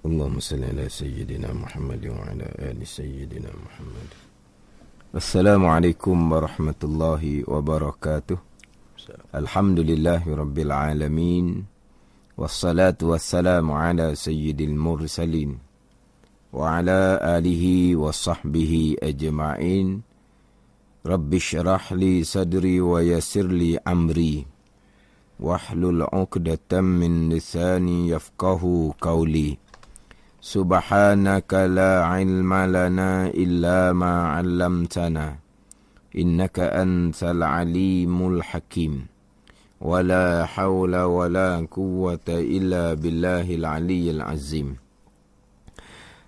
Allahumma salli ala sayyidina Muhammad wa ala ali sayyidina Muhammad. Assalamualaikum warahmatullahi wabarakatuh. Alhamdulillahi rabbil alamin. Wassalatu wassalamu ala sayyidil mursalin wa ala alihi wa sahbihi ajma'in. Rabbi syrah li sadri wa yassir li amri wahlul 'uqdatam min lisani yafqahu qawli. Subhanaka la ilma lana illa ma 'allamtana innaka antal alimul hakim. Wala hawla wala quwwata illa billahil aliyyil azim.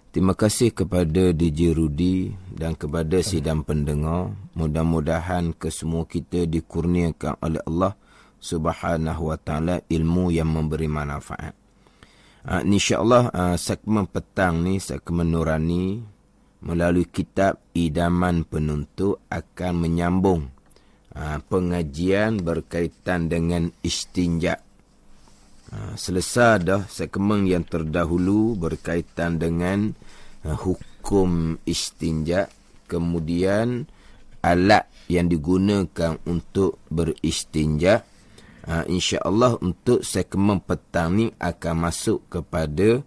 Terima kasih kepada DJ Rudy dan kepada sidang pendengar. Mudah-mudahan kesemua kita dikurniakan oleh Allah Subhanahu wa ta'ala ilmu yang memberi manfaat. InsyaAllah segmen petang ni, segmen nurani melalui kitab Idaman Penuntut akan menyambung pengajian berkaitan dengan istinja. Selesai dah segmen yang terdahulu berkaitan dengan hukum istinja, kemudian alat yang digunakan untuk beristinja. InsyaAllah untuk segmen petang ni akan masuk kepada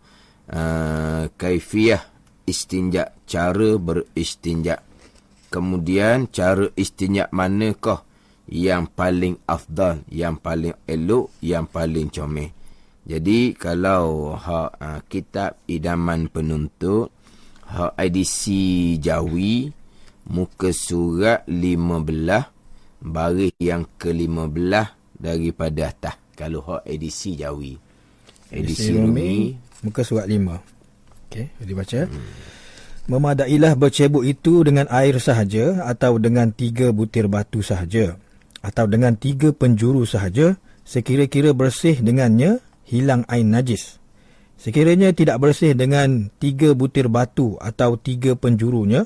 kaifiyah istinja, cara beristinja. Kemudian cara istinja manakah yang paling afdal, yang paling elok, yang paling comel. Jadi kalau kitab Idaman Penuntut, edisi Jawi, muka surat 15, baris yang ke-15 daripada atas. Kalau edisi Jawi. Edisi Rumi, muka surat 5. Okey, dibaca. Memadailah bercebok itu dengan air sahaja, atau dengan 3 butir batu sahaja, atau dengan 3 penjuru sahaja. Sekira-kira bersih dengannya, hilang ain najis. Sekiranya tidak bersih dengan 3 butir batu atau 3 penjurunya,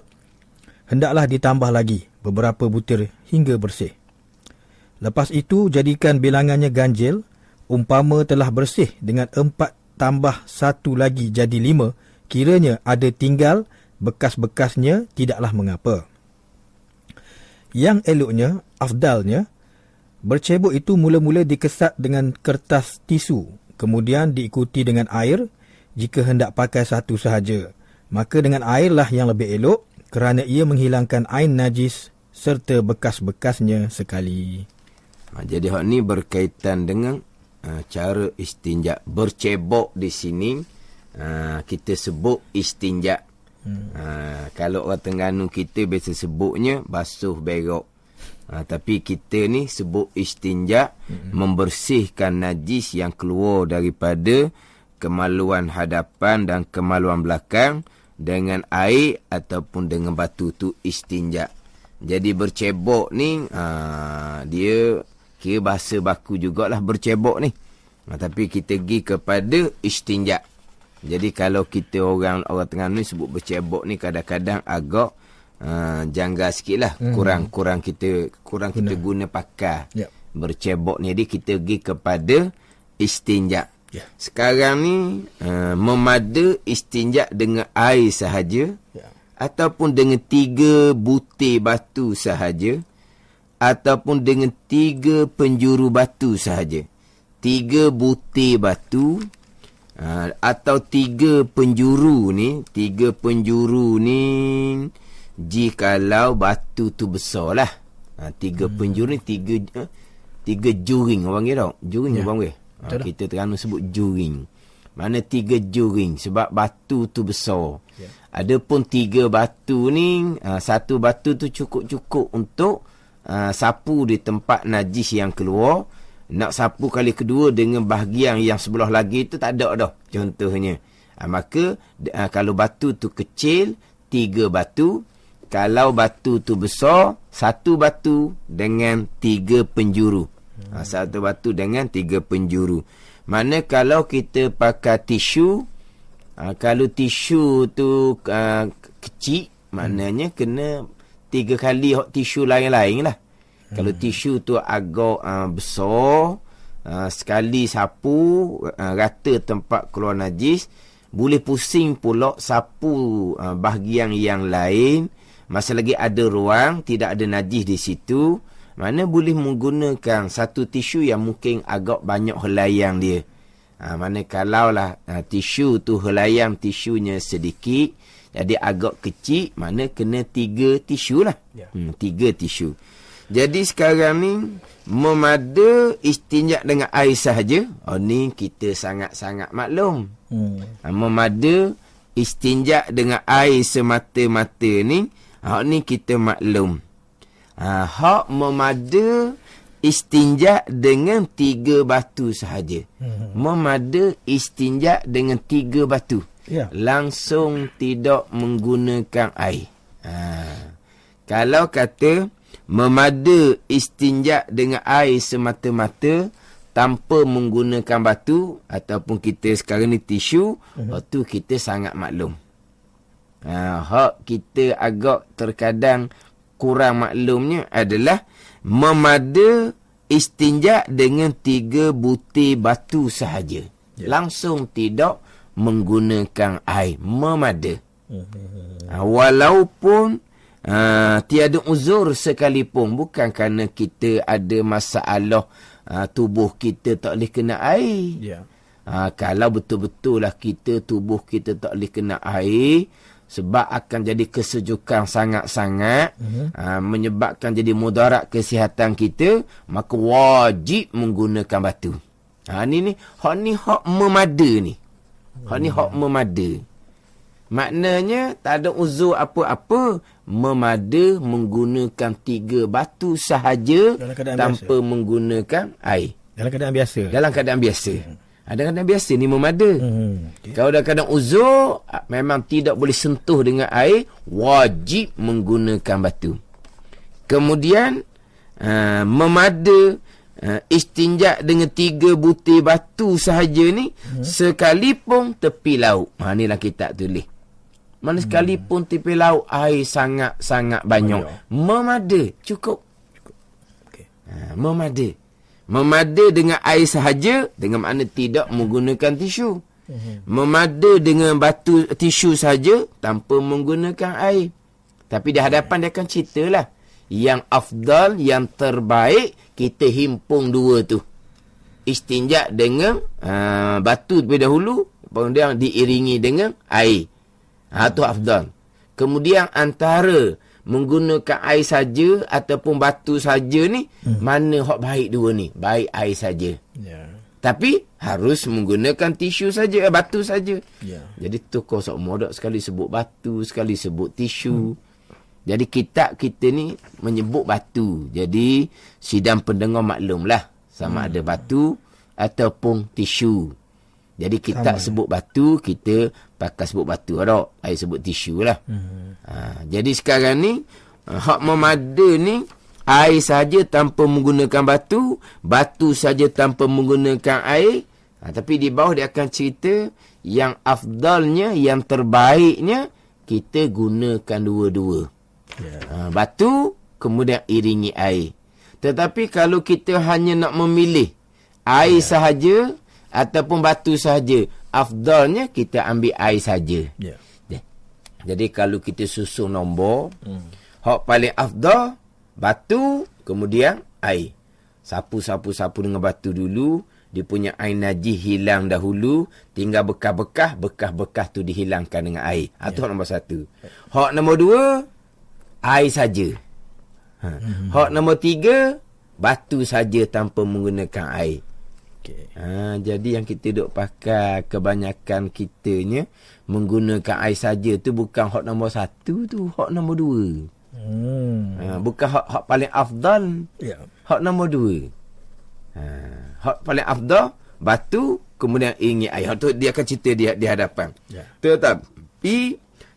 hendaklah ditambah lagi beberapa butir hingga bersih. Lepas itu jadikan bilangannya ganjil. Umpama telah bersih dengan 4 tambah 1 lagi jadi 5, kiranya ada tinggal bekas-bekasnya, tidaklah mengapa. Yang eloknya, afdalnya, bercebok itu mula-mula dikesat dengan kertas tisu, kemudian diikuti dengan air. Jika hendak pakai satu sahaja, maka dengan airlah yang lebih elok, kerana ia menghilangkan ain najis serta bekas-bekasnya sekali. Jadi hak ni berkaitan dengan cara istinja. Bercebok di sini kita sebut istinja. Kalau orang Terengganu kita biasa sebutnya basuh berok. Tapi kita ni sebut istinja, membersihkan najis yang keluar daripada kemaluan hadapan dan kemaluan belakang dengan air ataupun dengan batu, tu istinja. Jadi bercebok ni dia kira bahasa baku jugalah bercebok ni. Tapi kita pergi kepada istinja. Jadi kalau kita orang Terengganu ni sebut bercebok ni kadang-kadang agak janggal sikit lah. Kurang kita guna pakai bercebok ni. Jadi kita pergi kepada istinja. Sekarang ni memada istinja dengan air sahaja, ataupun dengan 3 butir batu sahaja, ataupun dengan 3 penjuru batu sahaja. 3 butir batu atau 3 penjuru ni. 3 penjuru ni jikalau batu tu besar lah. 3 penjuru ni 3 juring orang panggil tau. Juring orang panggil. Kita Terengganu sebut juring. Mana 3 juring sebab batu tu besar. Adapun 3 batu ni, satu batu tu cukup-cukup untuk sapu di tempat najis yang keluar. Nak sapu kali kedua dengan bahagian yang sebelah lagi tu tak ada dah contohnya. Maka kalau batu tu kecil, 3 batu. Kalau batu tu besar, 1 batu dengan 3 penjuru. 1 batu dengan 3 penjuru. Mana kalau kita pakai tisu, kalau tisu tu kecil, maknanya kena 3 kali tisu lain-lain lah. Kalau tisu tu agak besar, sekali sapu rata tempat keluar najis, boleh pusing pula sapu bahagian yang lain. Masa lagi ada ruang, tidak ada najis di situ, mana boleh menggunakan satu tisu yang mungkin agak banyak helaian dia. Mana kalaulah tisu tu helaian tisunya sedikit, jadi agak kecil, mana kena 3 tisu lah. 3 tisu. Jadi sekarang ni memada istinja dengan air sahaja. Ni kita sangat-sangat maklum. Memada istinja dengan air semata-mata ni, ni kita maklum. Hak memada istinja dengan 3 batu sahaja. Memada istinja dengan 3 batu. Langsung tidak menggunakan air. Kalau kata memada istinja dengan air semata-mata tanpa menggunakan batu ataupun kita sekarang ni tisu, tu kita sangat maklum. Hak kita agak terkadang kurang maklumnya adalah memada istinja dengan 3 butir batu sahaja. Langsung tidak menggunakan air. Memada. Walaupun tiada uzur sekalipun, bukan kerana kita ada masalah tubuh kita tak boleh kena air. Kalau betul-betul lah tubuh kita tak boleh kena air, sebab akan jadi kesejukan sangat-sangat, menyebabkan jadi mudarat kesihatan kita, maka wajib menggunakan batu. Hak memada ni. Hak ni hak memada. Maknanya tak ada uzur apa-apa, memada menggunakan 3 batu sahaja tanpa biasa menggunakan air. Dalam keadaan biasa. Dalam keadaan biasa. Dalam keadaan biasa ni memada. Kalau dalam keadaan uzur, memang tidak boleh sentuh dengan air, wajib menggunakan batu. Kemudian memada istinja dengan 3 butir batu sahaja ni, sekalipun tepi laut. Inilah kitab tulis. Mana sekalipun tepi laut air sangat-sangat banyak, memada, cukup. Memada. Memada dengan air sahaja, dengan makna tidak menggunakan tisu. Memada dengan batu tisu sahaja tanpa menggunakan air. Tapi di hadapan dia akan ceritalah yang afdal, yang terbaik, kita himpun 2 tu. Istinja dengan batu terlebih dahulu, kemudian diiringi dengan air. Itu afdal. Kemudian antara menggunakan air saja ataupun batu saja ni, mana hak baik 2 ni? Baik air saja. Tapi harus menggunakan tisu saja, batu saja. Jadi tokoh sok modok sekali sebut batu, sekali sebut tisu. Jadi kitab kita ni menyebut batu. Jadi sidang pendengar maklumlah sama ada batu ataupun tisu. Jadi kita sebut batu, kita pakai sebut batu. Saya sebut tisu lah. Jadi sekarang ni, hak memada ni, air saja tanpa menggunakan batu, batu saja tanpa menggunakan air. Tapi di bawah dia akan cerita yang afdalnya, yang terbaiknya, kita gunakan 2-2. Batu, kemudian iringi air. Tetapi kalau kita hanya nak memilih air sahaja ataupun batu sahaja, afdalnya kita ambil air saja. Jadi kalau kita susun nombor, hak paling afdal batu, kemudian air. Sapu dengan batu dulu, dia punya air najis hilang dahulu, tinggal bekas-bekas tu dihilangkan dengan air. Itu hak nombor 1. Hak nombor 2, air saja. Hak nombor 3, batu saja tanpa menggunakan air. Jadi yang kita duk pakai kebanyakan kitanya menggunakan air saja tu bukan hak nombor 1 tu, hak nombor 2. Bukan hak paling afdal. Hak nombor 2. Hak paling afdal batu, kemudian iringi air. Hak tu dia akan cerita di hadapan. Tetapi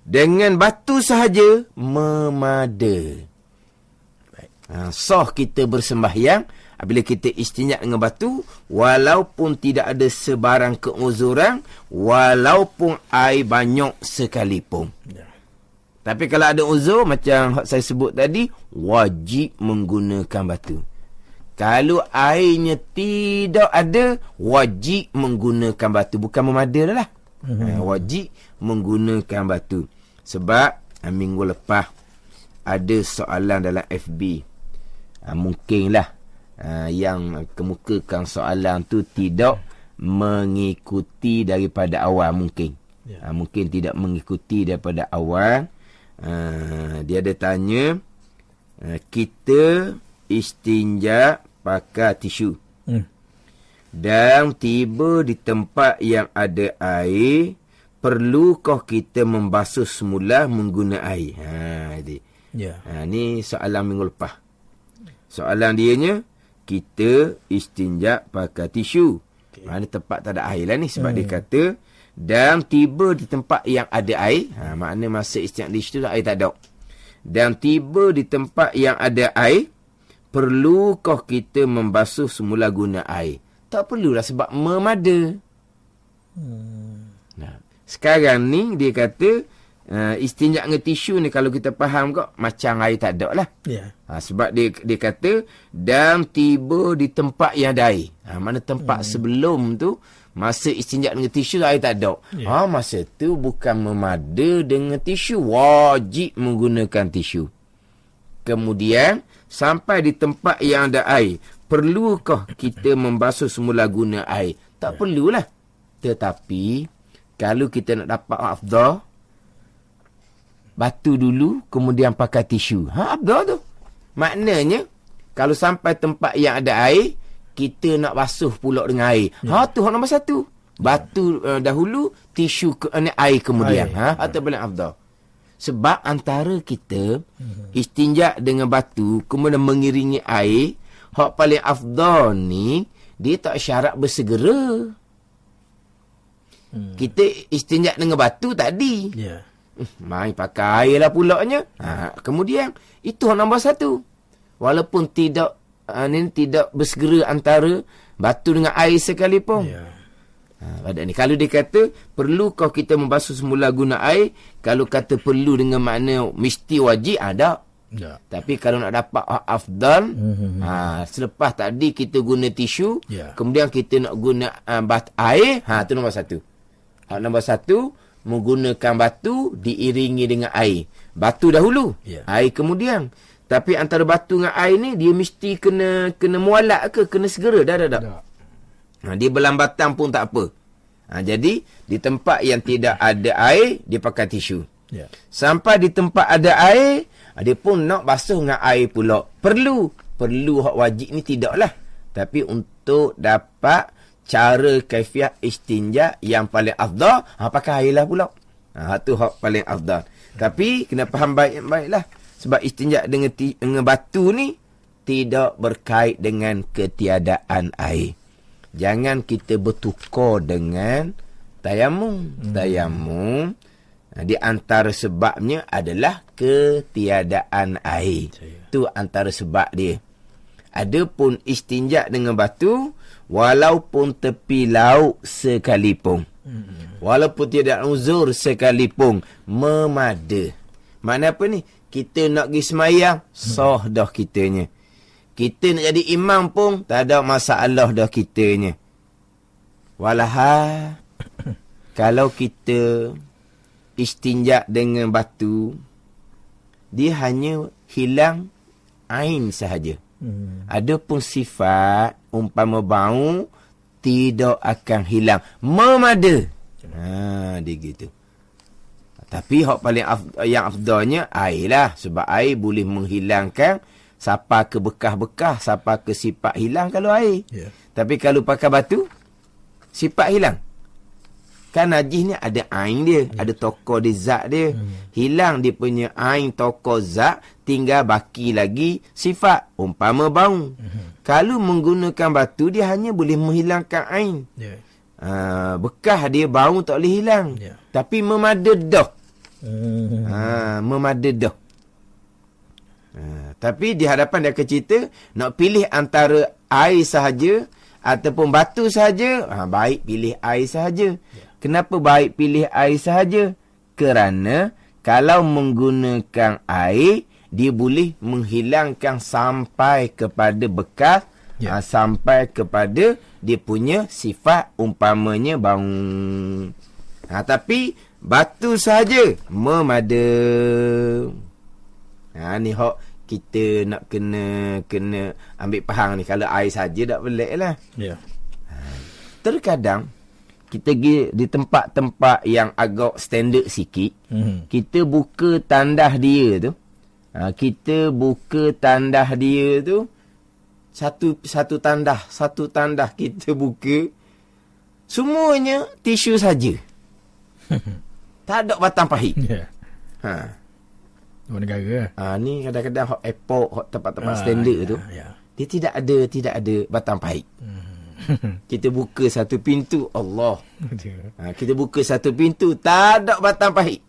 dengan batu sahaja memada. Sah kita bersembahyang apabila kita istinja dengan batu, walaupun tidak ada sebarang keuzuran, walaupun air banyak sekalipun. Tapi kalau ada uzur, macam saya sebut tadi, wajib menggunakan batu. Kalau airnya tidak ada, wajib menggunakan batu. Bukan memada lah. Wajib menggunakan batu. Sebab minggu lepas ada soalan dalam FB. Mungkinlah yang kemukakan soalan tu tidak mengikuti daripada awal mungkin. Mungkin tidak mengikuti daripada awal. Dia ada tanya, kita istinja pakai tisu. Dan tiba di tempat yang ada air, perlukah kita membasuh semula menggunakan air? Ni soalan minggu lepas. Soalan dianya, kita istinja pakai tisu. Mana tempat tak ada air lah ni. Sebab dia kata, dan tiba di tempat yang ada air. Makna masa istinja di situ air tak ada. Dan tiba di tempat yang ada air, perlukah kita membasuh semula guna air? Tak perlulah sebab memada. Sekarang ni dia kata istinja dengan tisu ni kalau kita faham kok macam air tak ada lah. Sebab dia kata dan tiba di tempat yang ada air. Mana tempat sebelum tu masa istinja dengan tisu air tak ada. Masa tu bukan memada dengan tisu, wajib menggunakan tisu. Kemudian sampai di tempat yang ada air, perlukah kita membasuh semula guna air? Tak perlulah. Tetapi kalau kita nak dapat afdal, batu dulu kemudian pakai tisu. Afdal tu. Maknanya kalau sampai tempat yang ada air, kita nak basuh pula dengan air. Tu hak nombor satu. Batu dahulu, tisu air kemudian. Atau paling afdal. Sebab antara kita istinja dengan batu kemudian mengiringi air, hak paling afdal ni dia tak syarat bersegera. Kita istinja dengan batu tadi. Mai pakai air lah pulaknya. Kemudian itu hak nombor satu. Walaupun tidak tidak bersegera antara batu dengan air sekalipun. Pada ni kalau dia kata perlukah kita membasuh semula guna air, kalau kata perlu dengan makna mesti wajib ada. Tapi kalau nak dapat afdal, selepas tadi kita guna tisu, kemudian kita nak guna air, tu nombor satu. Nombor satu, menggunakan batu diiringi dengan air. Batu dahulu, air kemudian. Tapi antara batu dengan air ni dia mesti kena mualak ke, kena segera dah. Dia berlambatan pun tak apa. Jadi di tempat yang tidak ada air, dia pakai tisu. Sampai di tempat ada air, dia pun nak basuh dengan air pula. Perlu hak wajib ni tidaklah. Tapi untuk dapat cara kaifiah istinja yang paling afdal, pakai air lah pula. Tu hak paling afdal. Tapi kena faham baik-baiklah. Sebab istinja dengan batu ni tidak berkait dengan ketiadaan air. Jangan kita bertukar dengan tayamum. Tayamum di antara sebabnya adalah ketiadaan air. Itu antara sebab dia. Adapun istinja dengan batu, walaupun tepi laut sekalipun, walaupun tidak uzur sekalipun, memada. Makna apa ni? Kita nak pergi semayang, sah dah kitanya. Kita nak jadi imam pun tak ada masalah dah kitanya. Walahal kalau kita istinja dengan batu, dia hanya hilang ain sahaja. Adapun sifat umpama bau tidak akan hilang, memada. Dia gitu. Tapi hak paling yang afdalnya air lah. Sebab air boleh menghilangkan siapa ke bekas-bekas, siapa ke sifat hilang kalau air. Tapi kalau pakai batu, sifat hilang. Kan najis ni ada ain dia, ada tokor dia, zat dia. Hilang dia punya ain, tokor, zat, tinggal baki lagi sifat. Umpama bau. Kalau menggunakan batu, dia hanya boleh menghilangkan ain. Bekas dia bau tak boleh hilang. Tapi memada dah. Memada dah. Tapi di hadapan dia akan cerita, nak pilih antara air sahaja ataupun batu sahaja, baik pilih air sahaja. Kenapa baik pilih air sahaja? Kerana kalau menggunakan air, dia boleh menghilangkan sampai kepada bekas, sampai kepada dia punya sifat, umpamanya bau. Tapi batu saja memada. Ni hok kita nak kena ambil faham ni. Kalau air saja tak pelik lah. Ya. Terkadang kita pergi di tempat-tempat yang agak standard sikit, kita buka tandah dia tu. Kita buka tandah dia tu, satu tandah kita buka, semuanya tisu saja. Tak ada batang pahit. Ya. Luar negara. Ni kadang-kadang hot airport, hot tempat-tempat standard tu, dia tidak ada batang pahit. Kita buka satu pintu, Allah. Kita buka satu pintu, tak ada batang pahit.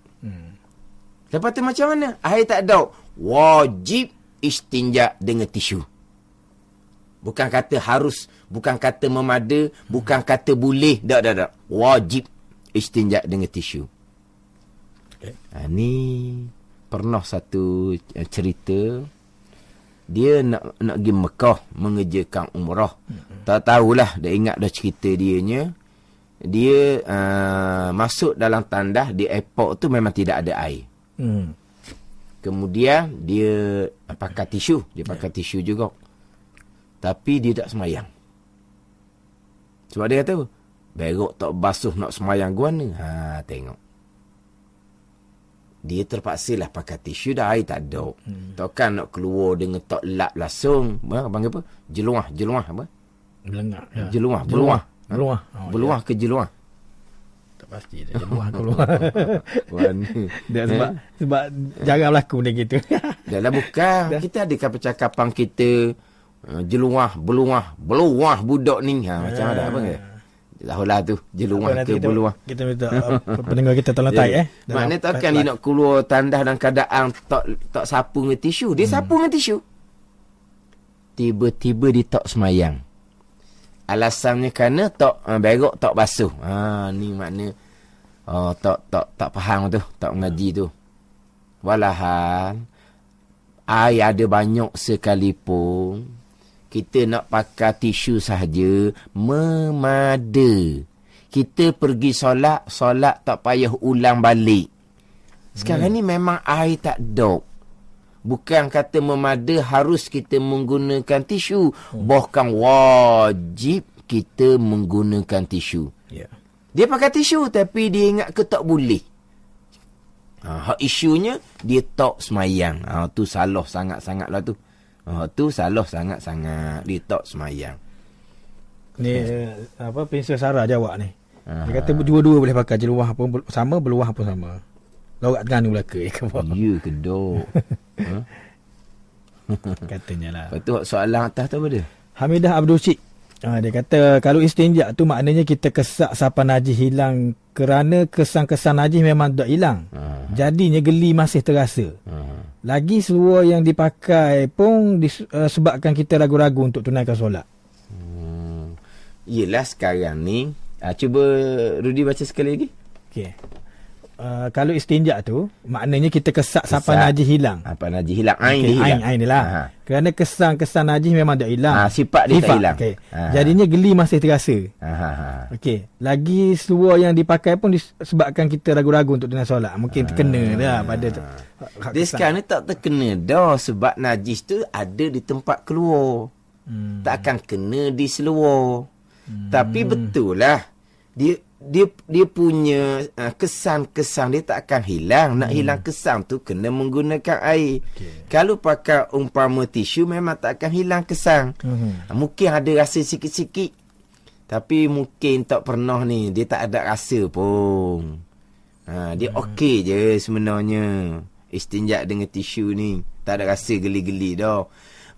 Lepas tu macam mana? Air tak ada. Wajib istinja dengan tisu. Bukan kata harus, bukan kata memada, bukan kata boleh. Tak. Wajib istinja dengan tisu. Ni pernah satu cerita. Dia nak pergi Mekah mengerjakan umrah. Tak tahulah, dia ingat dah cerita dianya. Dia masuk dalam tandah di airport tu memang tidak ada air. Kemudian dia pakai tisu. Dia pakai tisu juga. Tapi dia tak semayang. Sebab dia kata, berok tak basuh nak semayang gua ni. Tengok. Dia terpaksa lah pakai tisu, dah air tak ada. Takkan nak keluar dengan tak lap langsung. Panggil apa? Jeluah apa? Belengak. Ya. Beluah ke jeluah? Tak pasti dah jeluah keluar. Dia sebab jarang berlaku dia gitu. Dah lah bukan. Kita ada percakapan kita beluah budak ni. Macam ada apa ke? Tahulah tu, jeluah ke beluah. Kita minta pendengar kita tolong type Maknanya takkan dia nak keluar tandah dalam keadaan tak sapu dengan tisu. Dia sapu dengan tisu. Tiba-tiba dia tak semayang. Alasannya kerana berok tak basuh. Ni makna tak faham tu, tak mengaji tu. Walahal air ada banyak sekalipun, kita nak pakai tisu sahaja memada. Kita pergi solat tak payah ulang balik. Sekarang ni memang air tak ada. Bukan kata memada harus kita menggunakan tisu. Bahkan wajib kita menggunakan tisu. Dia pakai tisu tapi dia ingat ke tak boleh. Isunya dia tak semayang. Tu salah sangat-sangat lah tu. Tu salah sangat-sangat. Dia tak semayang. Ni Prinsip Sarah jawab ni. Dia kata dua-dua boleh pakai. Jeluah pun sama, beluah pun sama. Lorak Terengganu belaka. Ya ke dok? Katanya lah. Lepas tu soalan atas tu apa dia? Hamidah Abdul Syed. Dia kata kalau istinja tu maknanya kita kesak sapan najis hilang kerana kesan-kesan najis memang tak hilang. Jadinya geli masih terasa. Lagi seluar yang dipakai pun sebabkan kita ragu-ragu untuk tunaikan solat. Yelah sekarang ni cuba Rudy baca sekali lagi. Okey. Kalau istinja tu maknanya kita kesak sapan najis hilang. Apa najis hilang? Ain dia hilang. Ain dia lah. Kerana kesan-kesan najis memang tak hilang. Sifat dia tak hilang. Okay. Jadinya geli masih terasa. Okey. Lagi seluar yang dipakai pun disebabkan kita ragu-ragu untuk tunaikan solat. Mungkin terkena dah pada dia sekarang ni tak terkena dah sebab najis tu ada di tempat keluar. Tak akan kena di seluar. Tapi betul lah. Dia punya kesan-kesan dia tak akan hilang. Nak hilang kesan tu kena menggunakan air. Kalau pakai umpama tisu memang tak akan hilang kesan. Mungkin ada rasa sikit-sikit, tapi mungkin tak pernah ni. Dia tak ada rasa pun. Dia okey je sebenarnya. Istinja dengan tisu ni tak ada rasa geli-geli dah.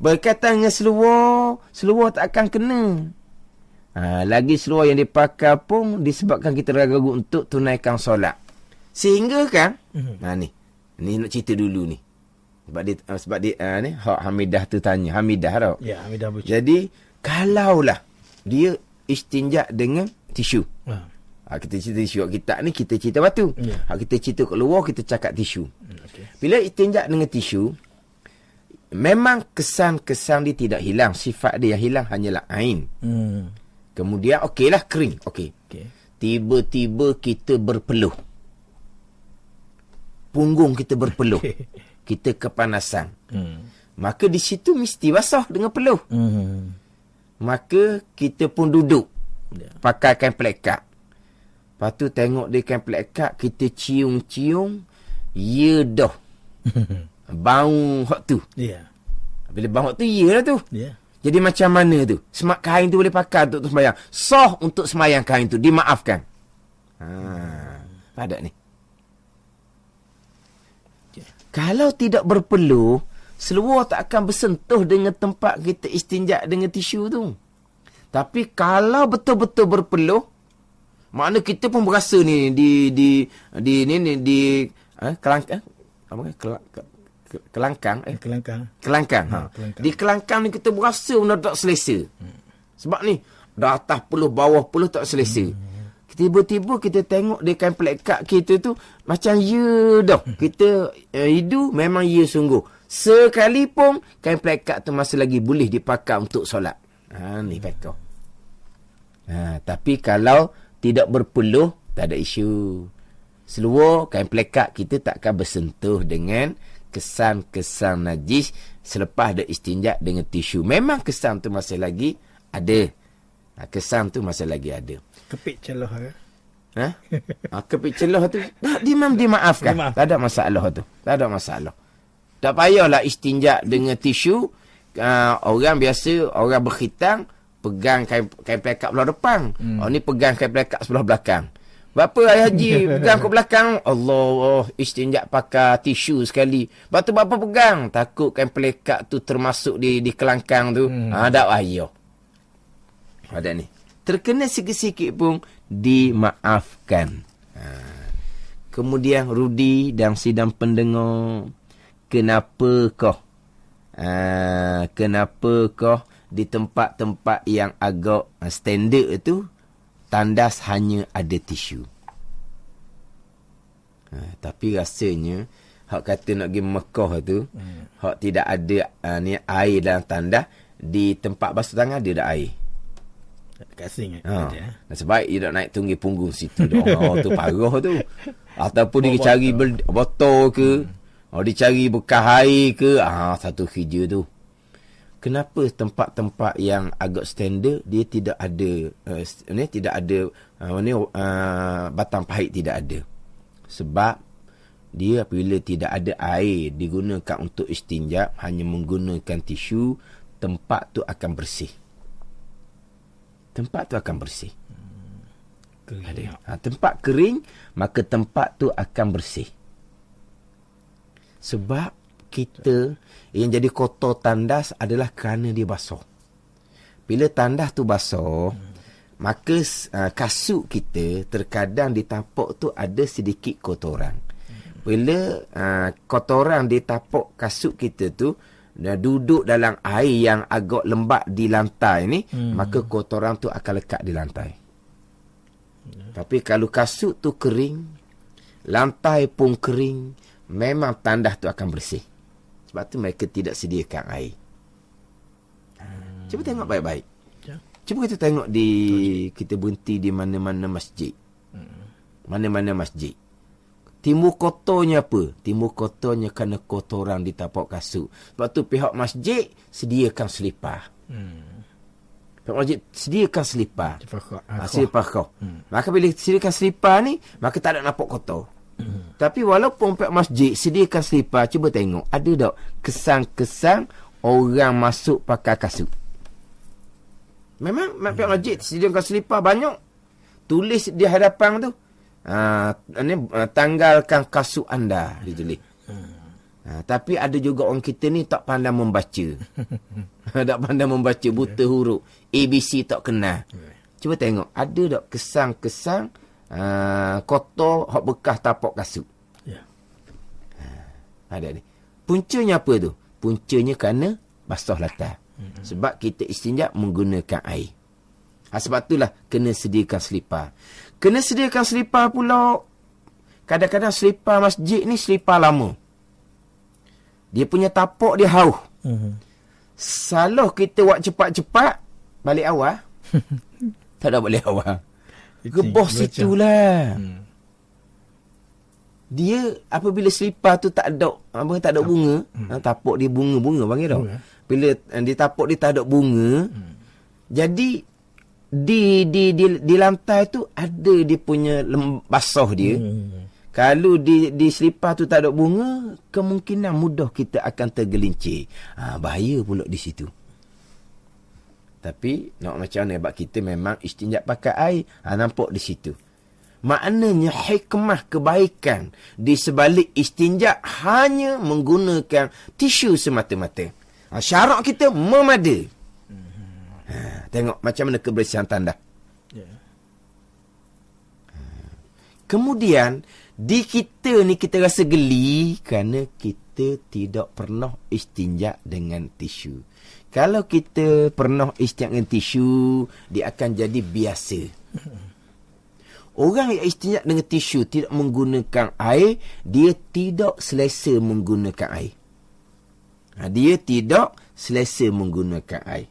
Berkaitan dengan seluar tak akan kena. Lagi seluar yang dipakai pun disebabkan kita ragu untuk tunaikan solat. Sehingga kan ni nak cerita dulu ni. Sebab dia ni Hamidah tu tanya. Hamidah tau. Ya, Hamidah bercakap. Jadi kalaulah dia istinja dengan tisu. Kita cerita tisu kita ni, kita cerita batu. Kita cerita kat luar, kita cakap tisu. Bila istinja dengan tisu, memang kesan-kesan dia tidak hilang. Sifat dia yang hilang hanyalah ain. Kemudian okeylah kering. Okey. tiba-tiba kita berpeluh. Punggung kita berpeluh. Kita kepanasan. Maka di situ mesti basah dengan peluh. Maka kita pun duduk. Pakai kain pelekat. Lepas tu tengok dia kain pelekat, kita cium-cium. Ya dah. Bau hak tu. Bila bau hak tu, ya lah tu. Jadi macam mana tu? Semak kain tu boleh pakai untuk sembahyang. Sah untuk sembahyang kain tu. Dimaafkan. Padat ni. Kalau tidak berpeluh, seluar tak akan bersentuh dengan tempat kita istinja dengan tisu tu. Tapi kalau betul-betul berpeluh, makna kita pun berasa ni kelangkang. Di kelangkang ni kita berasa benda tak selesa. Sebab ni dah atas peluh, bawah peluh tak selesa. Tiba-tiba kita tengok dia kain pelekat kita tu macam ya dah. Kita hidu memang ya sungguh. Sekalipun kain pelekat tu masih lagi boleh dipakai untuk solat. Ni pakar. Tapi kalau tidak berpeluh, tak ada isu. Seluar kain pelekat kita tak akan bersentuh dengan kesan-kesan najis selepas ada istinja dengan tisu. Memang kesan tu masih lagi ada. Kesan tu masih lagi ada. Kepit celah ke? Kepit celah tu dimaafkan. Tak ada masalah tu. Tak ada masalah. Tak payahlah istinja dengan tisu. Orang biasa, orang berkhitang, pegang kain pelekat belah depan. Ni pegang kain pelekat sebelah belakang. Berapa ayah haji pegang ke belakang? Allah, istinja pakai tisu sekali. Lepas tu berapa pegang? Takut kain pelekat tu termasuk di kelangkang tu. Tak payah. Ada ni. Terkena sikit-sikit pun dimaafkan. Kemudian Rudi dan sidang pendengar, kenapakah di tempat-tempat yang agak standard itu tandas hanya ada tisu? Tapi rasanya hak kata nak pergi Mekah tu, hak tidak ada ni air dalam tandas, di tempat basuh tangan dia ada air. Kasing sebab dia nak naik tunggu punggung situ dah. Tu parah tu. Ataupun dia cari botol ke, dia cari bekas air ke, satu kerja tu. Kenapa tempat-tempat yang agak standard dia tidak ada batang pahit, tidak ada? Sebab dia apabila tidak ada air digunakan untuk istinja, hanya menggunakan tisu, tempat tu akan bersih. Tempat tu akan bersih. Tempat kering, maka tempat tu akan bersih. Sebab kita yang jadi kotor tandas adalah kerana dia basah. Bila tandas tu basah, maka kasut kita terkadang di tapak tu ada sedikit kotoran. Bila kotoran di tapak kasut kita tu duduk dalam air yang agak lembab di lantai ni, maka kotoran tu akan lekat di lantai. Tapi kalau kasut tu kering, lantai pun kering, memang tandas tu akan bersih. Sebab tu mereka tidak sediakan air. Cuba tengok baik-baik. Cuba kita tengok kita berhenti di mana-mana masjid. Mana-mana masjid. Timbul kotornya apa? Timbul kotornya kerana kotoran di tapak kasut. Sebab tu pihak masjid sediakan selipar. Pihak masjid sediakan selipar. Selipar kau. Maka bila sediakan selipar ni, maka tak ada nampak kotor. Tapi walaupun pihak masjid sediakan selipar, cuba tengok, ada tak kesan-kesan orang masuk pakai kasut? Memang pihak masjid sediakan selipar banyak. Tulis di hadapan tu, tanggalkan kasut anda, ditulis. Tapi ada juga orang kita ni tak pandai membaca. Tak pandai membaca, buta huruf, ABC tak kenal. Cuba tengok, ada tak kesan-kesan kotor hak bekas tapak kasut? Ada ni. Puncanya apa tu? Puncanya kerana basah latar. Sebab kita istinja menggunakan air. Sebab itulah kena sediakan selipar. Kena sediakan selipar pula. Kadang-kadang selipar masjid ni selipar lama. Dia punya tapak dia hauh. Salah kita buat cepat-cepat, balik awal. Tak ada balik awal. Gebos situlah. Dia apabila selipar tu tak ada bunga, tapuk dia bunga-bunga panggil tau. Bila dia tapuk dia tak ada bunga. Jadi di lantai tu ada dia punya basah dia. Kalau di selipar tu tak ada bunga, kemungkinan mudah kita akan tergelincir. Bahaya pula di situ. Tapi nak macam mana, sebab kita memang istinja pakai air. Nampak di situ. Maknanya hikmah kebaikan di sebalik istinja hanya menggunakan tisu semata-mata. Syarak kita memada. Tengok macam mana kebersihan tandas. Kemudian di kita ni kita rasa geli kerana kita tidak pernah istinja dengan tisu. Kalau kita pernah istinja dengan tisu, dia akan jadi biasa. Orang yang istinja dengan tisu tidak menggunakan air, dia tidak selesa menggunakan air. Dia tidak selesa menggunakan air.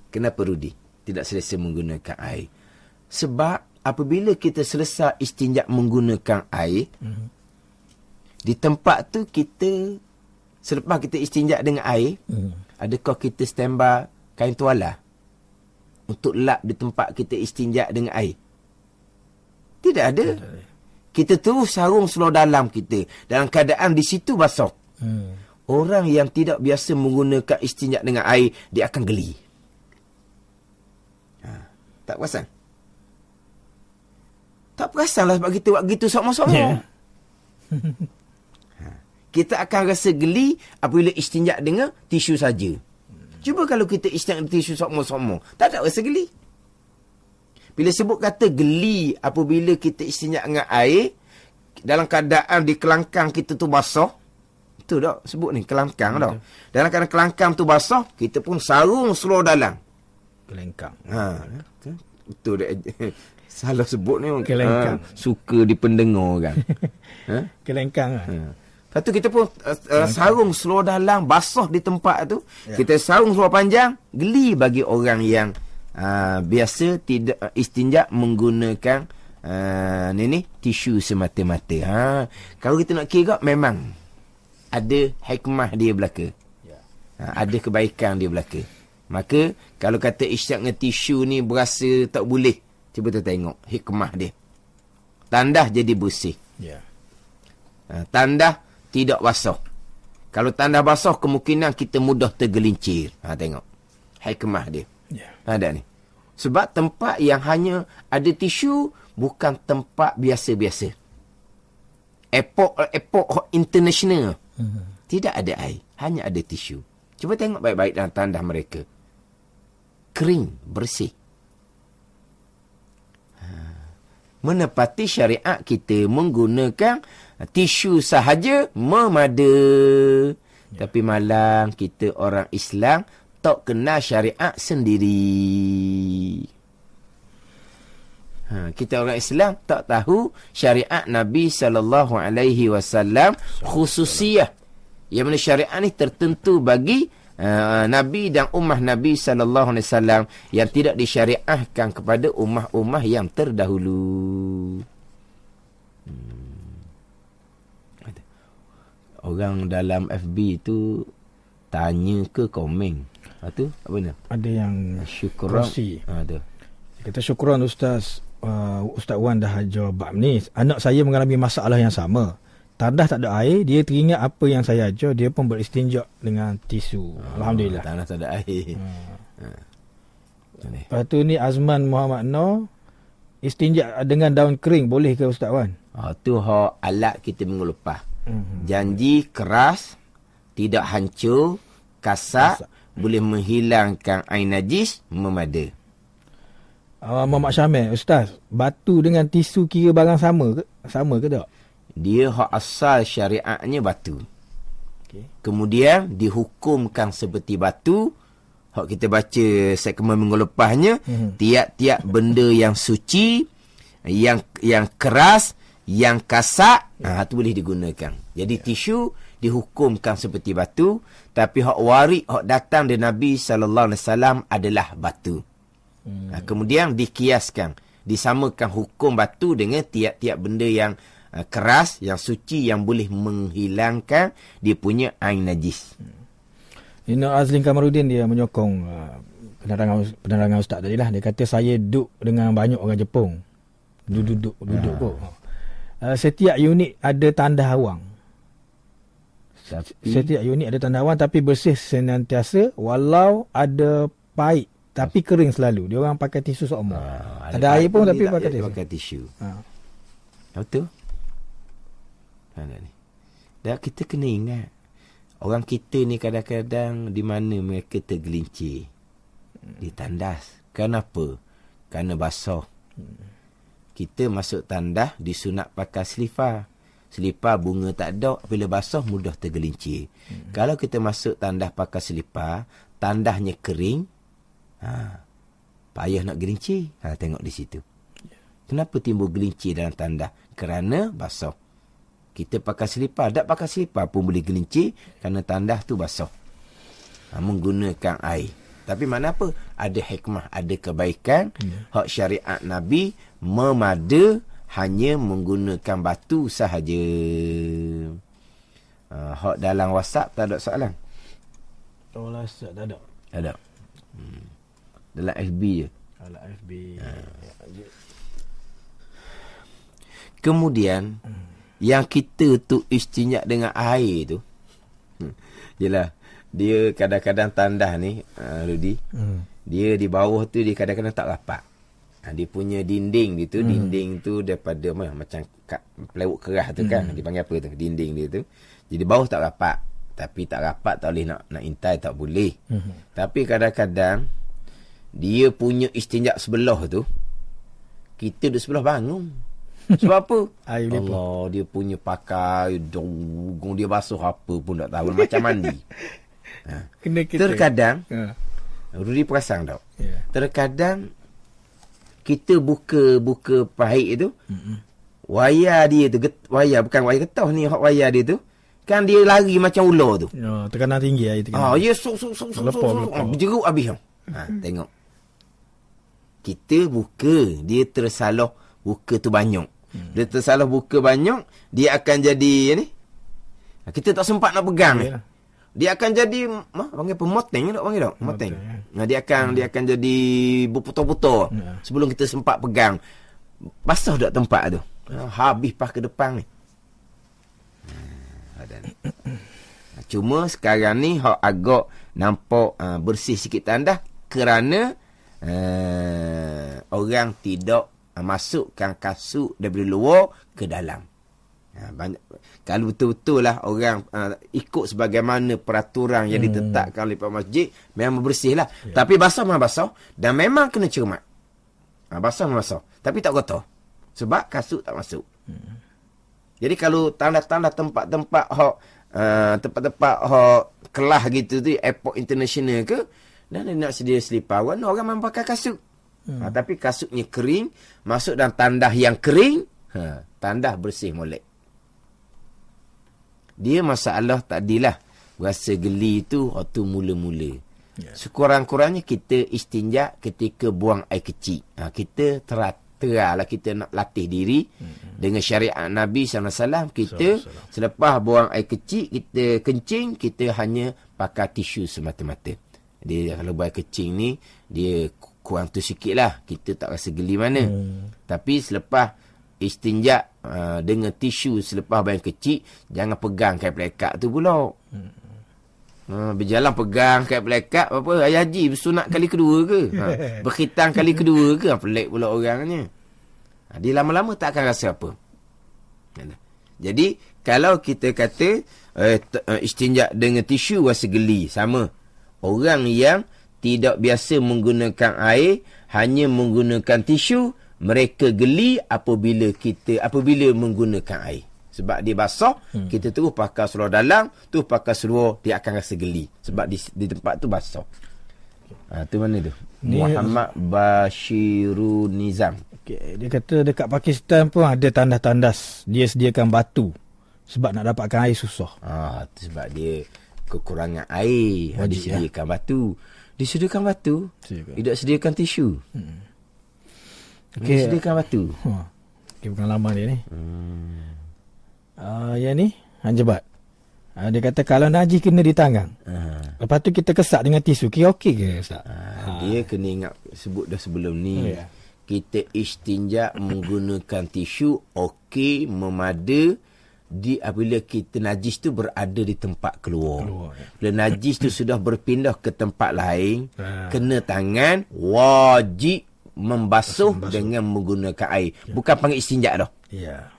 Kenapa Rudi tidak selesa menggunakan air? Sebab apabila kita selesai istinja menggunakan air, di tempat tu kita, selepas kita istinja dengan air, adakah kita standby kain tuala untuk lap di tempat kita istinja dengan air? Tidak ada. Kita terus sarung seluar dalam kita dalam keadaan di situ basah. Orang yang tidak biasa menggunakan istinja dengan air, dia akan geli. Tak perasan? Tak perasan lah sebab kita buat gitu sama-sama. Kita akan rasa geli apabila istinja dengan tisu saja. Cuba kalau kita istinja dengan tisu sama-sama, tak ada rasa geli. Bila sebut kata geli apabila kita istinja dengan air, dalam keadaan di kelangkang kita tu basah, itu tak sebut ni, kelangkang tau. Dalam keadaan kelangkang tu basah, kita pun sarung seluar dalam. Kelengkang. Betul dah. Salah sebut ni. Kelengkang. Suka dipendengar kan. Kelengkang. Lepas tu kita pun sarung seluar dalam, basah di tempat tu. Kita sarung seluar panjang, geli bagi orang yang biasa tidak istinja menggunakan tisu semata-mata. Kalau kita nak kira, memang ada hikmah dia belaka. Ada kebaikan dia belaka. Maka kalau kata istinja dengan tisu ni berasa tak boleh, cuba kita tengok hikmah dia. Tandas jadi bersih. Tandas tidak basah. Kalau tandas basah, kemungkinan kita mudah tergelincir. Tengok hikmah dia. Ada ni. Sebab tempat yang hanya ada tisu bukan tempat biasa-biasa. Airport international. Tidak ada air, hanya ada tisu. Cuba tengok baik-baik dalam tandas mereka. Kering, bersih. Menepati syariat kita menggunakan tisu sahaja memada. Tapi malang kita orang Islam tak kenal syariat sendiri. Kita orang Islam tak tahu syariat Nabi SAW khususiyah. Yang mana syariat ni tertentu bagi Nabi dan ummah Nabi SAW yang tidak disyariahkan kepada ummah-ummah yang terdahulu. Orang dalam FB tu tanya ke komen. Tu apa ni? Ada yang syukran. Ada. Kata syukran Ustaz. Ustaz Wan dah ajar bab ni. Anak saya mengalami masalah yang sama. Tandas tak ada air, dia teringat apa yang saya ajar, dia pun beristinja dengan tisu. Alhamdulillah. Tandas tak ada air. Lepas tu ni Azman Muhammad Noor, istinja dengan daun kering boleh ke Ustaz Wan? Tu alat kita mengelupah. Janji keras, tidak hancur, kasar, boleh menghilangkan air najis, memada. Muhammad Syamil, Ustaz, batu dengan tisu kira barang sama ke? Sama ke tak? Dia asal syariatnya batu. Kemudian dihukumkan seperti batu. Kita baca segmen minggu lepasnya, tiap-tiap benda yang suci, yang keras, yang kasar, itu boleh digunakan. Jadi tisu dihukumkan seperti batu, tapi warid datang dari Nabi SAW adalah batu. Kemudian dikiaskan disamakan hukum batu dengan tiap-tiap benda yang keras, yang suci, yang boleh menghilangkan dia punya ain najis. Ina Azlin Kamarudin dia menyokong penerangan Ustaz tadi lah. Dia kata saya duduk dengan banyak orang Jepun. Duduk kot. Setiap unit ada tanda awang. Setiap unit ada tanda awang tapi bersih senantiasa walau ada pahit tapi kering selalu. Dia orang pakai tisu seumur. Ada air pun tapi pakai tisu. Pakai tisu. Betul? Ni. Dan kita kena ingat orang kita ni kadang-kadang di mana mereka tergelincir. Ditandas. Kenapa? Kerana basah. Kita masuk tandas disunat pakai selipar. Selipar bunga tak ada, bila basah mudah tergelincir. Kalau kita masuk tandas pakai selipar, tandasnya kering, payah nak gelincir. Tengok di situ. Kenapa timbul gelincir dalam tandas? Kerana basah. Kita pakai selipar, tak pakai selipar pun boleh gelincir kerana tandas tu basah. Menggunakan air. Tapi mana apa? Ada hikmah, ada kebaikan. Hak syariat Nabi memada hanya menggunakan batu sahaja. Hak dalam WhatsApp tak ada soalan? WhatsApp tak ada. Tak ada. Dalam FB je. Dalam FB. Kemudian yang kita tu istinja dengan air tu. Yelah, dia kadang-kadang tandas ni, Rudi. Dia di bawah tu dia kadang-kadang tak rapat. Dia punya dinding dia tu, dinding tu daripada macam plywood keras tu kan, dipanggil apa tu, dinding dia tu. Jadi bawah tak rapat. Tapi tak rapat tak boleh nak intai, tak boleh. Tapi kadang-kadang dia punya istinja sebelah tu, kita duduk sebelah bangun. Sebab apa? Allah, dia punya pakai dongong dia basuh apa pun tak tahu, macam mandi. Terkadang Rudi perasan tak? Terkadang kita buka pahit tu, wayar dia tu, bukan wayar getah ni, hak wayar dia tu kan dia lari macam ular tu. Tekanan tinggi air tekanan. Ya, berjeruk habis. Tengok. Kita buka, dia tersalah buka tu banyak. Dia tersalah buka banyak, dia akan jadi ni. Kita tak sempat nak pegang ni. Dia akan jadi panggil apa? Moteng tak panggil tak? Moteng. Dia akan jadi berputar-putar sebelum kita sempat pegang. Basah dak tempat tu. Habis pas ke depan ni. Cuma sekarang ni hak agak nampak bersih sikit tandas kerana orang tidak masukkan kasut daripada luar ke dalam. Kalau betul-betul lah orang ikut sebagaimana peraturan yang ditetapkan oleh Pak Masjid, memang bersih lah. Tapi basah memang basah dan memang kena cermat. Basah memang basah, tapi tak kotor sebab kasut tak masuk. Jadi kalau tanda-tanda tempat-tempat hak tempat-tempat hak kelas gitu tu, airport international ke, dan dia nak sedia selipar, orang memang pakai kasut. Tapi kasutnya kering, masuk dalam tandas yang kering, tandas bersih molek. Dia masalah tadilah rasa geli tu waktu mula-mula. Sekurang-kurangnya kita istinja ketika buang air kecil. Kita teralah kita nak latih diri dengan syariat Nabi SAW. Kita selepas buang air kecil, kita kencing, kita hanya pakai tisu semata-mata. Dia kalau buang air kecil ni, dia kurang tu sikit lah, kita tak rasa geli mana. Tapi selepas istinja dengan tisu selepas buang kecil, jangan pegang kain pelekat tu pula. Berjalan pegang kain pelekat apa, ayah haji bersunat kali kedua ke, berkhitang kali kedua ke, pelik pula orangnya. Dia lama-lama tak akan rasa apa. Jadi kalau kita kata istinja dengan tisu rasa geli, sama orang yang tidak biasa menggunakan air, hanya menggunakan tisu, mereka geli apabila menggunakan air. Sebab dia basah, kita terus pakai seluar dalam, terus pakai seluar, dia akan rasa geli. Sebab di tempat tu basah. Tu mana tu? Muhammad Bashirun Nizam. Dia kata dekat Pakistan pun ada tandas-tandas. Dia sediakan batu. Sebab nak dapatkan air susah. Tu sebab dia kekurangan air. Disediakan batu. Disediakan batu, tidak sediakan tisu. Okey. Sediakan batu. Okey, bukan lama dia ni. Yang ni Hanjebat. Dia kata kalau najis kena di tangan. Lepas tu kita kesak dengan tisu. Kira okey ke Ustaz? Dia kena ingat sebut dah sebelum ni. Ya. Kita istinja menggunakan tisu okey, memada apabila kita najis tu berada di tempat keluar. Bila najis tu sudah berpindah ke tempat lain, kena tangan, wajib membasuh dengan menggunakan air. Bukan panggil istinja dah. Ya.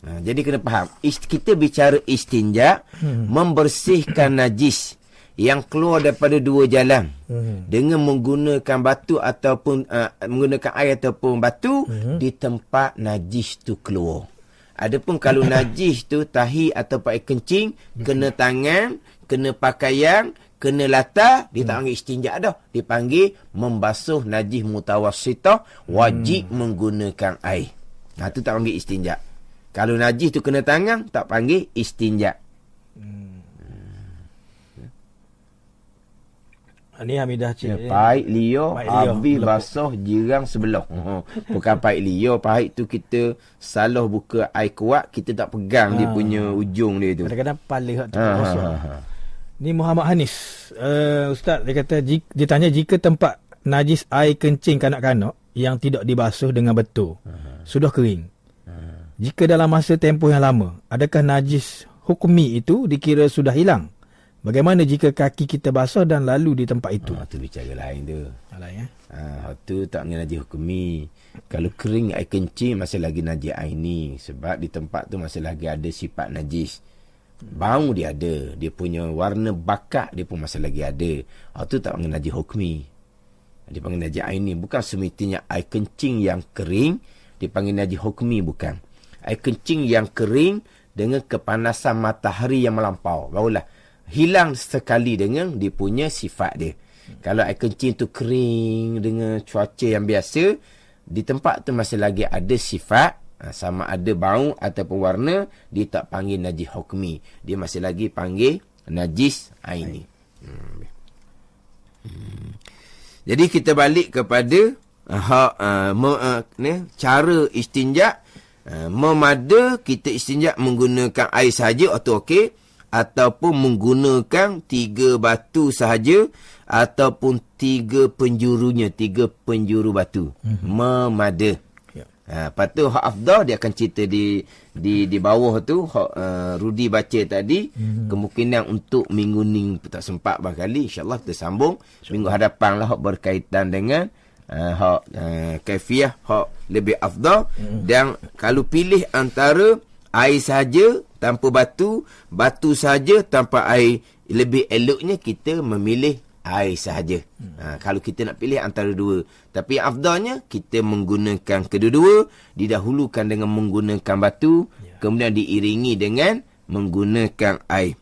Jadi kena faham. Kita bicara istinja, membersihkan najis yang keluar daripada dua jalan dengan menggunakan batu ataupun menggunakan air ataupun batu di tempat najis tu keluar. Adapun kalau najis tu tahi atau air kencing, kena tangan, kena pakaian, kena latar, dia tak panggil istinja dah. Dia panggil membasuh najis mutawassitah, wajib menggunakan air. Tu tak panggil istinja. Kalau najis tu kena tangan, tak panggil istinja. Ni Hamidah cik. Pahit liur, habis basuh jirang sebelah. Bukan pahit liur, pahit tu kita salah buka air kuat, kita tak pegang dia punya ujung dia tu. Kadang-kadang palih tu kosong. Ni Muhammad Hanis. Ustaz, dia kata dia tanya jika tempat najis air kencing kanak-kanak yang tidak dibasuh dengan betul sudah kering. Jika dalam masa tempoh yang lama, adakah najis hukmi itu dikira sudah hilang? Bagaimana jika kaki kita basah dan lalu di tempat itu? Itu bicara lain tu. Lain tu tak mengenai najis hukmi. Kalau kering air kencing, masih lagi najis air ni. Sebab di tempat tu masih lagi ada sifat najis. Bau dia ada. Dia punya warna bakar dia pun masih lagi ada. Itu tak mengenai najis hukmi. Dia panggil najis air ni. Bukan semestinya air kencing yang kering dipanggil najis hukmi, bukan. Air kencing yang kering dengan kepanasan matahari yang melampau, barulah hilang sekali dengan dia punya sifat dia. Kalau air kencing tu kering dengan cuaca yang biasa, di tempat tu masih lagi ada sifat, sama ada bau ataupun warna, dia tak panggil najis hukmi. Dia masih lagi panggil najis aini. Jadi kita balik kepada cara istinja. Memada kita istinja menggunakan air sahaja atau okey, ataupun menggunakan 3 batu sahaja ataupun 3 penjurunya, 3 penjuru batu. Memada. Lepas tu hak afdal dia akan cerita di bawah tu, Rudi baca tadi. Kemungkinan untuk minggu ni tak sempat barangkali, insyaAllah kita sambung minggu hadapan lah, hak berkaitan dengan kaifiah hak lebih afdal. Dan kalau pilih antara air saja tanpa batu, batu saja tanpa air, lebih eloknya kita memilih air sahaja. Kalau kita nak pilih antara dua. Tapi afdalnya kita menggunakan kedua-dua, didahulukan dengan menggunakan batu, kemudian diiringi dengan menggunakan air.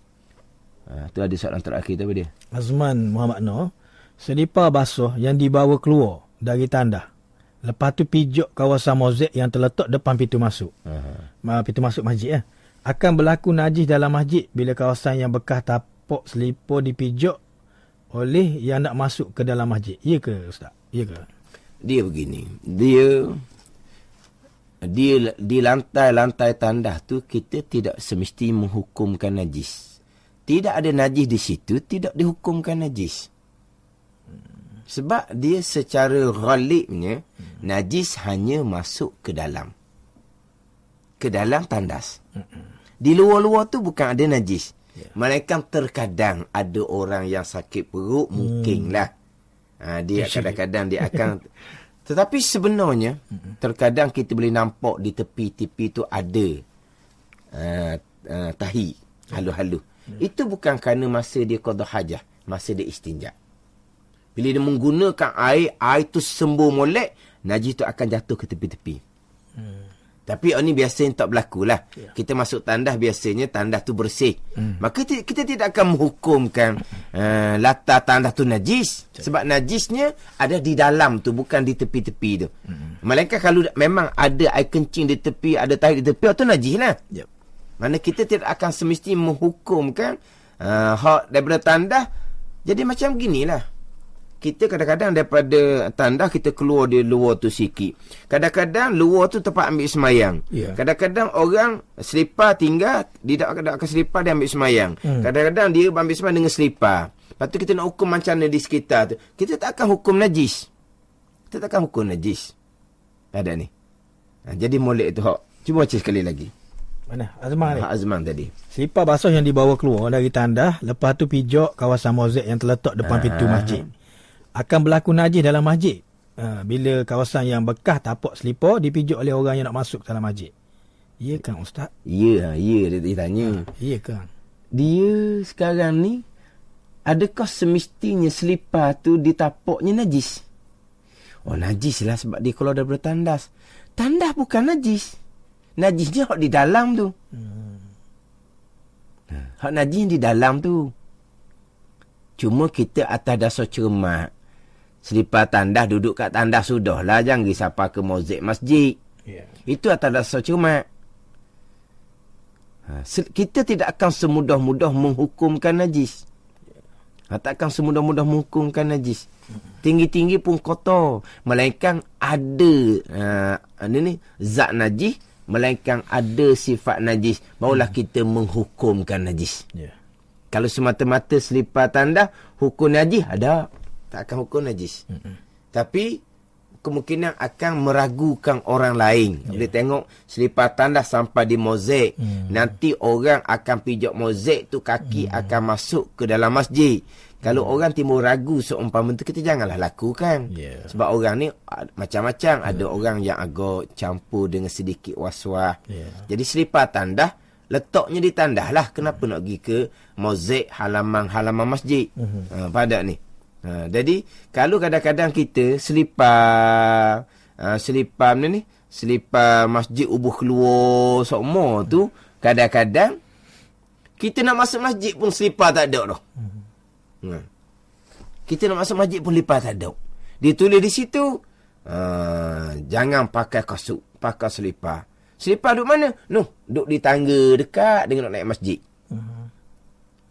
Tu ada soalan terakhir tu apa dia? Azman Muhammad Noor, selipar basuh yang dibawa keluar dari tandah, lepas tu pijak kawasan mozaik yang terletak depan pintu masuk. Pintu masuk masjid akan berlaku najis dalam masjid bila kawasan yang bekas tapak selipar dipijak oleh yang nak masuk ke dalam masjid. Ya ke Ustaz? Ya ke? Dia begini. Dia di lantai-lantai tandah tu kita tidak semesti menghukumkan najis. Tidak ada najis di situ, tidak dihukumkan najis. Sebab dia secara ghalibnya najis hanya masuk ke dalam tandas. Di luar-luar tu bukan ada najis. Melainkan terkadang ada orang yang sakit perut, mungkinlah dia kadang-kadang dia akan tetapi sebenarnya terkadang kita boleh nampak di tepi-tepi tu ada tahi halu-halu. Itu bukan kerana masa dia qada hajah, masa dia istinja. Bila dia menggunakan air tu sembuh molek, najis tu akan jatuh ke tepi-tepi. Tapi ini biasanya tak berlaku lah. Kita masuk tandas, biasanya tandas tu bersih. Maka kita tidak akan menghukumkan latar tandas tu najis. Sebab najisnya ada di dalam tu, bukan di tepi-tepi tu. Melainkan kalau memang ada air kencing di tepi, ada tahi di tepi, itu najis lah. Mana kita tidak akan semesti menghukumkan hak daripada tandas. Jadi macam beginilah. kita kadang-kadang daripada tandas kita keluar di luar tu sikit. Kadang-kadang luar tu tempat ambil semayang. Kadang-kadang orang selipar tinggal, dia tak akan selipar, dia ambil semayang. Kadang-kadang dia ambil semayang dengan selipar. Lepas tu kita nak hukum macam mana di sekitar tu. Kita tak akan hukum najis. Kita tak akan hukum najis. Ada ni. Jadi molek tu hak. Cuba baca sekali lagi. Mana? Azman ni? Azman tadi. Selipar basah yang dibawa keluar dari tandas, lepas tu pijak kawasan mozaik yang terletak depan pintu masjid. Akan berlaku najis dalam masjid. Bila kawasan yang bekas tapak selipar dipijak oleh orang yang nak masuk dalam masjid. Ya kan Ustaz? Ya, dia tanya. Ya kan? Dia sekarang ni, adakah semestinya selipar tu di tapaknya najis? Oh, najis lah sebab dia keluar daripada tandas. Tandas bukan najis. Najisnya hak di dalam tu. Hak najis di dalam tu. Cuma kita atas dasar cermat. Selipar tandas duduk kat tandas sudahlah, jangan pergi sapa ke mozaik masjid. Itu atas dasar cermat. Kita tidak akan semudah-mudah menghukumkan najis. Tak akan semudah-mudah menghukumkan najis. Tinggi-tinggi pun kotor, melainkan ada zat najis, melainkan ada sifat najis, barulah kita menghukumkan najis. Kalau semata-mata selipar tandas hukum najis, ada, tak akan hukum najis. Tapi kemungkinan akan meragukan orang lain. Dia tengok selipar tandas sampai di mozaik, nanti orang akan pijak mozaik tu, kaki akan masuk ke dalam masjid. Kalau orang timbul ragu seumpama tu, kita janganlah lakukan. Sebab orang ni macam-macam. Ada orang yang agak campur dengan sedikit was-was. Jadi selipar tandas, letaknya di tandas lah. Kenapa nak pergi ke mozaik, halaman masjid? Pada ni. Jadi kalau kadang-kadang kita selipar masjid ubuh keluar semua tu, kadang-kadang kita nak masuk masjid pun selipar tak ada dah. Kita nak masuk masjid pun selipar tak ada. Ditulis di situ, jangan pakai kasut, pakai selipar. Selipar duduk mana? Duduk di tangga dekat dengan nak naik masjid.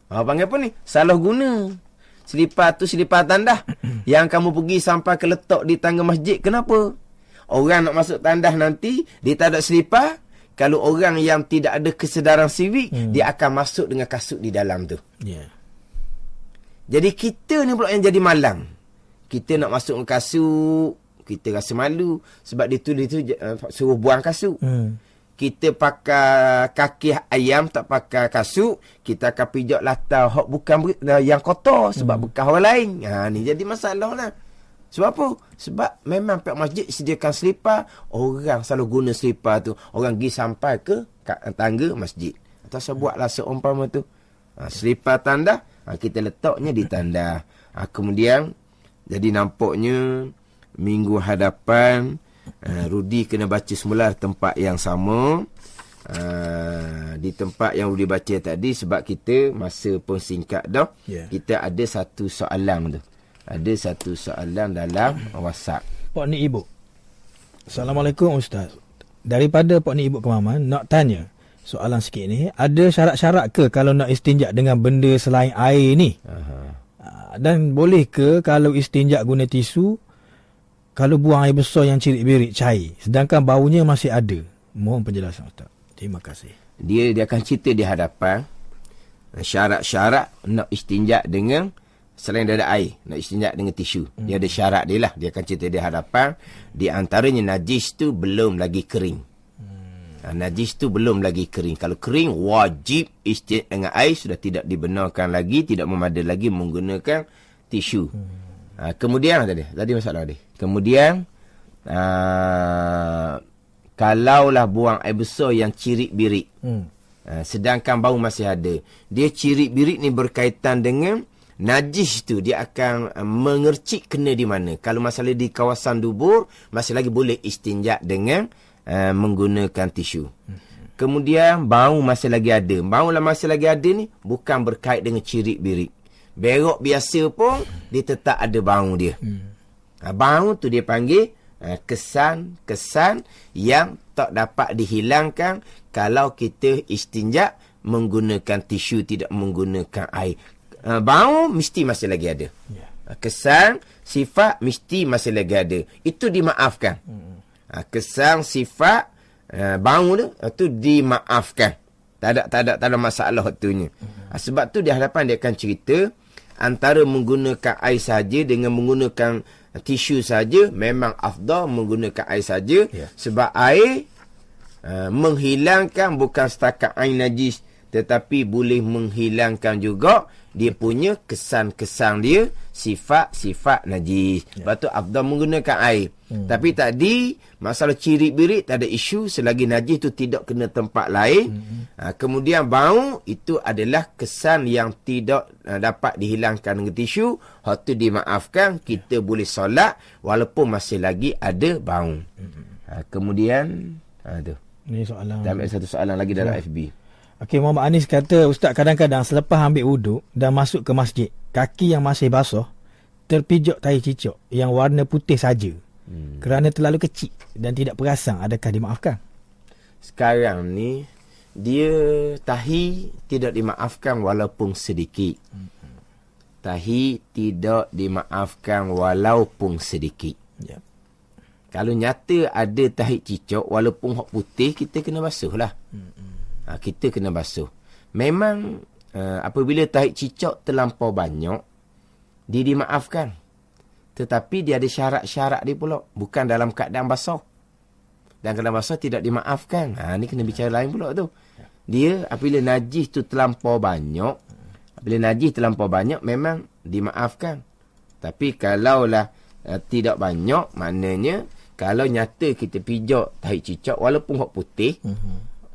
Panggil apa ni? Salah guna. Selipar tu selipar tandas yang kamu pergi sampai ke letak di tangga masjid. Kenapa? Orang nak masuk tandas nanti, dia tak ada selipar. Kalau orang yang tidak ada kesedaran sivik, dia akan masuk dengan kasut di dalam tu. Jadi kita ni pula yang jadi malang. Kita nak masuk dengan kasut, kita rasa malu sebab dia tulis tu suruh buang kasut. Kita pakai kaki ayam, tak pakai kasut, kita akan pijak latar hak bukan yang kotor sebab bekas orang lain. Ni jadi masalah lah. Sebab apa? Sebab memang pihak masjid sediakan selipar, orang selalu guna selipar tu. Orang pergi sampai ke tangga masjid. Atau saya buatlah seumpama tu. Selipar tanda, kita letaknya di tanda. Kemudian, jadi nampaknya minggu hadapan, Rudi kena baca semula tempat yang sama. Di tempat yang Rudi baca tadi, sebab kita masa pun singkat dah. Kita ada satu soalan tu. Ada satu soalan dalam WhatsApp. Pak Ni Ibu. Assalamualaikum Ustaz. Daripada Pak Ni Ibu Kemaman, nak tanya soalan sikit ni. Ada syarat-syarat ke kalau nak istinja dengan benda selain air ni? Dan boleh ke kalau istinja guna tisu, kalau buang air besar yang cirit-birit cair, sedangkan baunya masih ada? Mohon penjelasan Ustaz. Terima kasih. Dia akan cerita di hadapan syarat-syarat nak istinja dengan selain daripada air, nak istinja dengan tisu. Dia ada syarat dia lah. Dia akan cerita di hadapan. Di antaranya najis tu belum lagi kering. Najis tu belum lagi kering. Kalau kering, wajib istinja dengan air. Sudah tidak dibenarkan lagi, tidak memadai lagi menggunakan tisu. Kemudian tadi masalah dia. Kemudian kalaulah buang air besar yang cirit-birit, sedangkan bau masih ada. Dia cirit-birit ni berkaitan dengan najis tu, dia akan mengercik kena di mana. Kalau masalah di kawasan dubur, masih lagi boleh istinja dengan menggunakan tisu. Kemudian bau masih lagi ada. Bau lah masih lagi ada ni bukan berkait dengan cirit-birit. Berok biasa pun dia tetap ada bau dia. Bau tu dia panggil kesan yang tak dapat dihilangkan kalau kita istinja menggunakan tisu, tidak menggunakan air. Bau mesti masih lagi ada. Kesan, sifat mesti masih lagi ada. Itu dimaafkan. Kesan, sifat, bau tu, itu dimaafkan. Tak ada masalah waktunya. Sebab tu di hadapan dia akan cerita, antara menggunakan air saja dengan menggunakan tisu saja, memang afdal menggunakan air saja. Sebab air menghilangkan bukan setakat air najis, tetapi boleh menghilangkan juga dia punya kesan-kesan dia, sifat-sifat najis. Lepas tu afdal menggunakan air. Tapi tadi masalah cirit-birit tak ada isu selagi najis tu tidak kena tempat lain. Kemudian bau itu adalah kesan yang tidak dapat dihilangkan dengan tisu. Hak tu dimaafkan, kita boleh solat walaupun masih lagi ada bau. Kemudian tu. Ni soalan. Kita ambil satu soalan lagi dalam FB. Okey, Muhammad Anis kata, Ustaz, kadang-kadang selepas ambil wuduk dan masuk ke masjid, kaki yang masih basuh terpijak tahi cicak yang warna putih saja. Kerana terlalu kecil dan tidak perasan, adakah dimaafkan? Sekarang ni dia tahi tidak dimaafkan walaupun sedikit. Tahi tidak dimaafkan walaupun sedikit. Ya. Kalau nyata ada tahi cicak walaupun hak putih, kita kena basuh lah. Kita kena basuh. Memang apabila tahi cicak terlampau banyak, dia dimaafkan. Tetapi dia ada syarat-syarat dia pula. Bukan dalam keadaan basah. Dan keadaan basah tidak dimaafkan. Ni kena bicara lain pula tu. Dia apabila najis tu terlampau banyak, memang dimaafkan. Tapi kalaulah tidak banyak, maknanya kalau nyata kita pijak tahi cicak walaupun hak putih,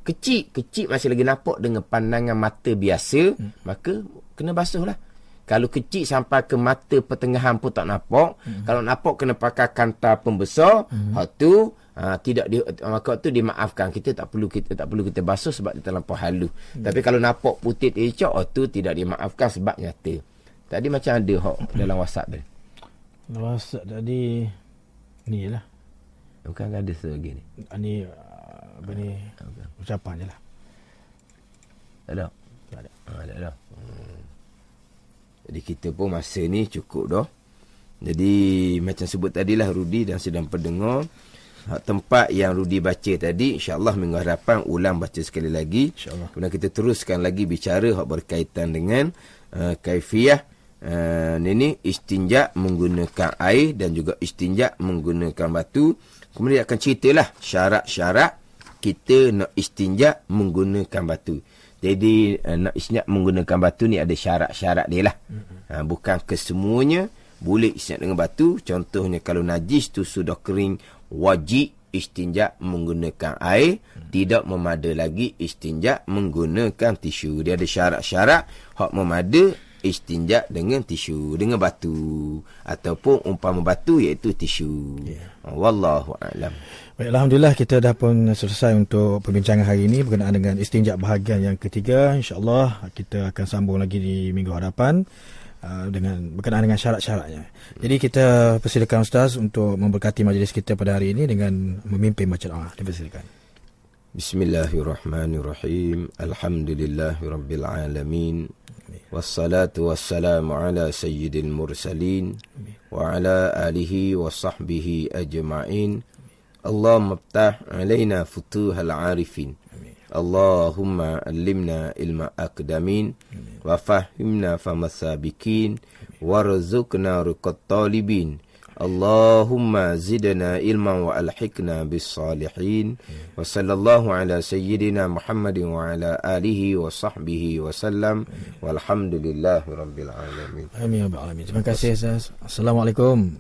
kecil masih lagi nampak dengan pandangan mata biasa, maka kena basuh lah. Kalau kecil sampai ke mata pertengahan pun tak nampak, kalau nampak kena pakai kantar pembesar, hak tu maka tu dimaafkan. Kita tak perlu kita basuh sebab dia terlampau halus. Tapi kalau nampak putih cicak, tu tidak dimaafkan sebab nyata. Tadi macam ada hak dalam WhatsApp tadi. WhatsApp tadi ni lah. Bukan ada lagi ni. Ni apa ni? Ucapan je lah. Tak ada. Jadi kita pun masa ni cukup dah. Jadi macam sebut tadilah Rudi dan sedang pendengar, tempat yang Rudi baca tadi, insya-Allah minggu hadapan ulang baca sekali lagi. InsyaAllah. Kemudian kita teruskan lagi bicara hak berkaitan dengan kaifiah ini istinja menggunakan air dan juga istinja menggunakan batu. Kemudian akan ceritalah syarat-syarat kita nak istinja menggunakan batu. Jadi nak istinja menggunakan batu ni ada syarat-syarat dia lah. Bukan kesemuanya boleh istinja dengan batu. Contohnya kalau najis tu sudah kering, wajib istinja menggunakan air. Tidak memada lagi istinja menggunakan tisu. Dia ada syarat-syarat hak memada istinja dengan tisu, dengan batu ataupun umpama batu iaitu tisu. Wallahu a'lam. Baik, alhamdulillah kita dah pun selesai untuk perbincangan hari ini berkenaan dengan istinja bahagian yang ketiga. InsyaAllah kita akan sambung lagi di minggu hadapan dengan berkenaan dengan syarat-syaratnya. Jadi kita persilakan Ustaz untuk memberkati majlis kita pada hari ini dengan memimpin baca doa. Dipersilakan. Bismillahirrahmanirrahim. Alhamdulillahirabbil alamin. Wassalatu wassalamu ala sayyidil mursalin wa ala alihi wa sahbihi ajma'in. Allahumma iftah alaina futuhal arifin. Allahumma allimna ilma aqdamin wa fahimna famasabikin warzuqna ruqat talibin. Allahumma zidna ilman wa alhiqna bis salihin. Wa sallallahu ala sayyidina Muhammadin wa ala alihi wa sahbihi wa sallam. Walhamdulillahi rabbil alamin. Amin ya rabbal alamin. Terima kasih Ustaz. Assalamualaikum.